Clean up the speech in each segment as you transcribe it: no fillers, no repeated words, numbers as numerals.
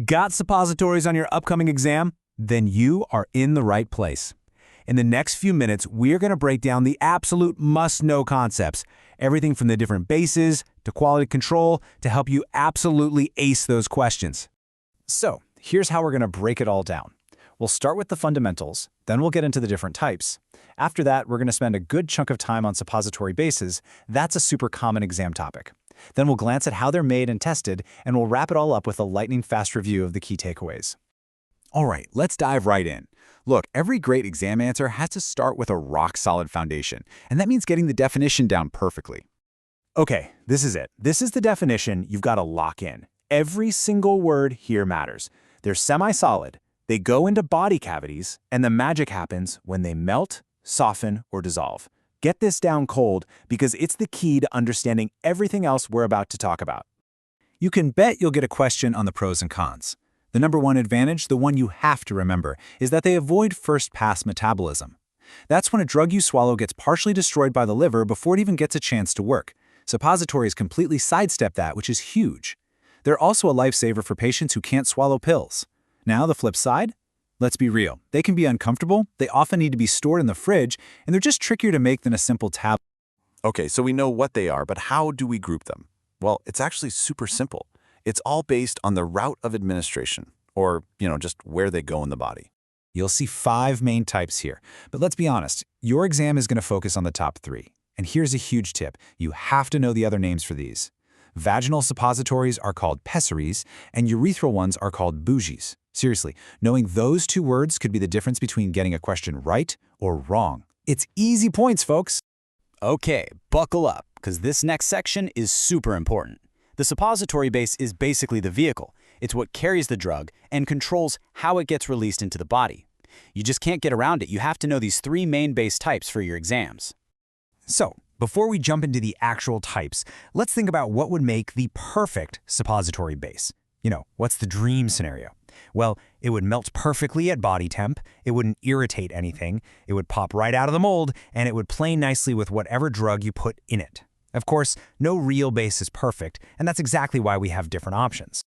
Got suppositories on your upcoming exam? Then you are in the right place. In the next few minutes, we're going to break down the absolute must-know concepts, everything from the different bases to quality control to help you absolutely ace those questions. So, here's how we're going to break it all down. We'll start with the fundamentals, then we'll get into the different types. After that, we're going to spend a good chunk of time on suppository bases. That's a super common exam topic. Then we'll glance at how they're made and tested, and we'll wrap it all up with a lightning-fast review of the key takeaways. All right, let's dive right in. Look, every great exam answer has to start with a rock-solid foundation, and that means getting the definition down perfectly. Okay, this is it. This is the definition you've got to lock in. Every single word here matters. They're semi-solid, they go into body cavities, and the magic happens when they melt, soften, or dissolve. Get this down cold because it's the key to understanding everything else we're about to talk about. You can bet you'll get a question on the pros and cons. The number one advantage, the one you have to remember, is that they avoid first-pass metabolism. That's when a drug you swallow gets partially destroyed by the liver before it even gets a chance to work. Suppositories completely sidestep that, which is huge. They're also a lifesaver for patients who can't swallow pills. Now, the flip side? Let's be real. They can be uncomfortable, they often need to be stored in the fridge, and they're just trickier to make than a simple tablet. Okay, so we know what they are, but how do we group them? Well, it's actually super simple. It's all based on the route of administration, or, just where they go in the body. You'll see 5 main types here, but let's be honest, your exam is going to focus on the top 3. And here's a huge tip. You have to know the other names for these. Vaginal suppositories are called pessaries, and urethral ones are called bougies. Seriously, knowing those 2 words could be the difference between getting a question right or wrong. It's easy points, folks. Okay, buckle up, because this next section is super important. The suppository base is basically the vehicle. It's what carries the drug and controls how it gets released into the body. You just can't get around it. You have to know these 3 main base types for your exams. So, before we jump into the actual types, let's think about what would make the perfect suppository base. What's the dream scenario? Well, it would melt perfectly at body temp, it wouldn't irritate anything, it would pop right out of the mold, and it would play nicely with whatever drug you put in it. Of course, no real base is perfect, and that's exactly why we have different options.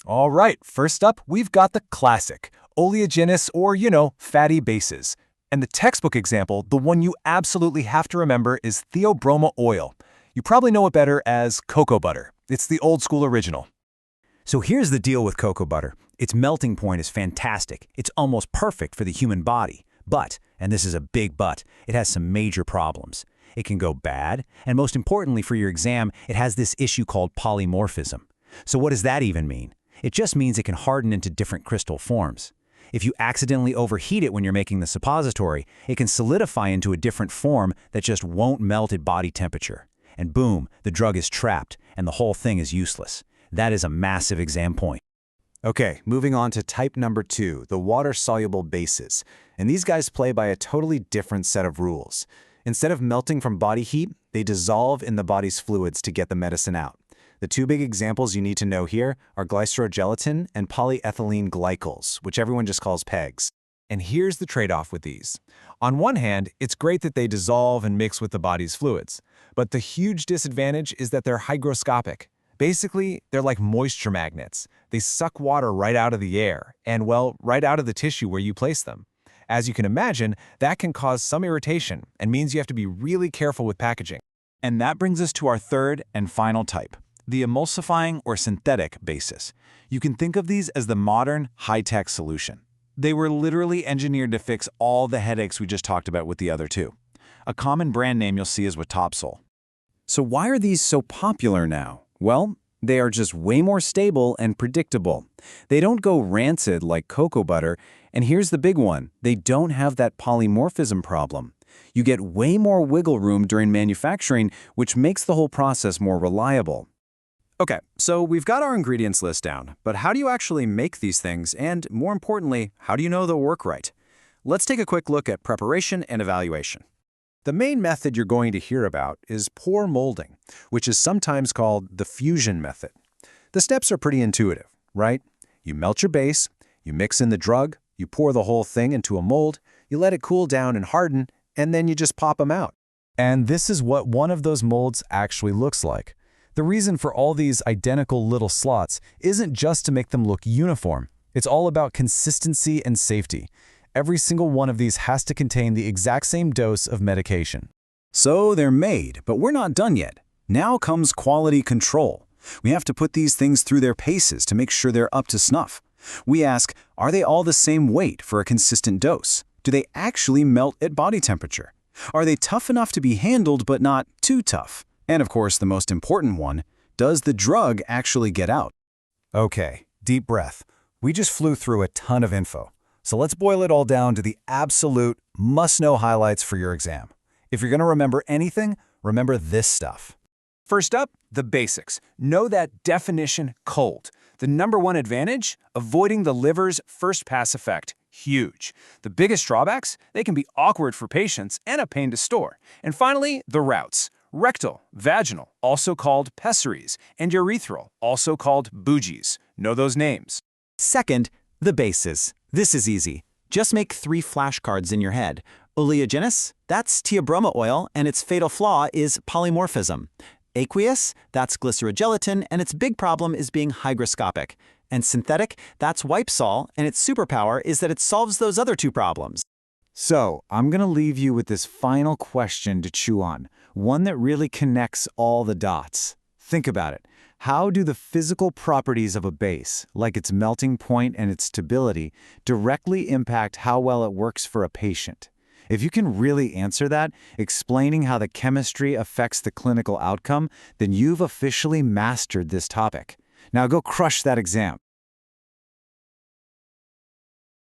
All right, first up, we've got the classic, oleaginous or, fatty bases. And the textbook example, the one you absolutely have to remember, is theobroma oil. You probably know it better as cocoa butter. It's the old school original. So here's the deal with cocoa butter. Its melting point is fantastic. It's almost perfect for the human body. But, and this is a big but, it has some major problems. It can go bad, and most importantly for your exam, it has this issue called polymorphism. So what does that even mean? It just means it can harden into different crystal forms. If you accidentally overheat it when you're making the suppository, it can solidify into a different form that just won't melt at body temperature. And boom, the drug is trapped, and the whole thing is useless. That is a massive exam point. Okay, moving on to type number 2, the water-soluble bases. And these guys play by a totally different set of rules. Instead of melting from body heat, they dissolve in the body's fluids to get the medicine out. The 2 big examples you need to know here are glycerogelatin and polyethylene glycols, which everyone just calls PEGs. And here's the trade-off with these. On one hand, it's great that they dissolve and mix with the body's fluids, but the huge disadvantage is that they're hygroscopic. Basically, they're like moisture magnets. They suck water right out of the air and, right out of the tissue where you place them. As you can imagine, that can cause some irritation and means you have to be really careful with packaging. And that brings us to our third and final type, the emulsifying or synthetic bases. You can think of these as the modern, high-tech solution. They were literally engineered to fix all the headaches we just talked about with the other 2. A common brand name you'll see is Watopsol. So why are these so popular now? Well, they are just way more stable and predictable. They don't go rancid like cocoa butter, and here's the big one. They don't have that polymorphism problem. You get way more wiggle room during manufacturing, which makes the whole process more reliable. Okay, so we've got our ingredients list down, but how do you actually make these things, and more importantly, how do you know they'll work right? Let's take a quick look at preparation and evaluation. The main method you're going to hear about is pour molding, which is sometimes called the fusion method. The steps are pretty intuitive, right? You melt your base, you mix in the drug, you pour the whole thing into a mold, you let it cool down and harden, and then you just pop them out. And this is what one of those molds actually looks like. The reason for all these identical little slots isn't just to make them look uniform. It's all about consistency and safety. Every single one of these has to contain the exact same dose of medication. So they're made, but we're not done yet. Now comes quality control. We have to put these things through their paces to make sure they're up to snuff. We ask, are they all the same weight for a consistent dose? Do they actually melt at body temperature? Are they tough enough to be handled but not too tough? And of course, the most important one, does the drug actually get out? Okay, deep breath. We just flew through a ton of info. So let's boil it all down to the absolute must-know highlights for your exam. If you're going to remember anything, remember this stuff. First up, the basics. Know that definition cold. The #1 advantage? Avoiding the liver's first-pass effect. Huge. The biggest drawbacks? They can be awkward for patients and a pain to store. And finally, the routes. Rectal, vaginal, also called pessaries, and urethral, also called bougies. Know those names. Second, the bases. This is easy. Just make 3 flashcards in your head. Oleaginous, that's teobroma oil, and its fatal flaw is polymorphism. Aqueous, that's glycerogelatin, and its big problem is being hygroscopic. And synthetic, that's Wipesol, and its superpower is that it solves those other 2 problems. So, I'm going to leave you with this final question to chew on, one that really connects all the dots. Think about it. How do the physical properties of a base, like its melting point and its stability, directly impact how well it works for a patient? If you can really answer that, explaining how the chemistry affects the clinical outcome, then you've officially mastered this topic. Now go crush that exam.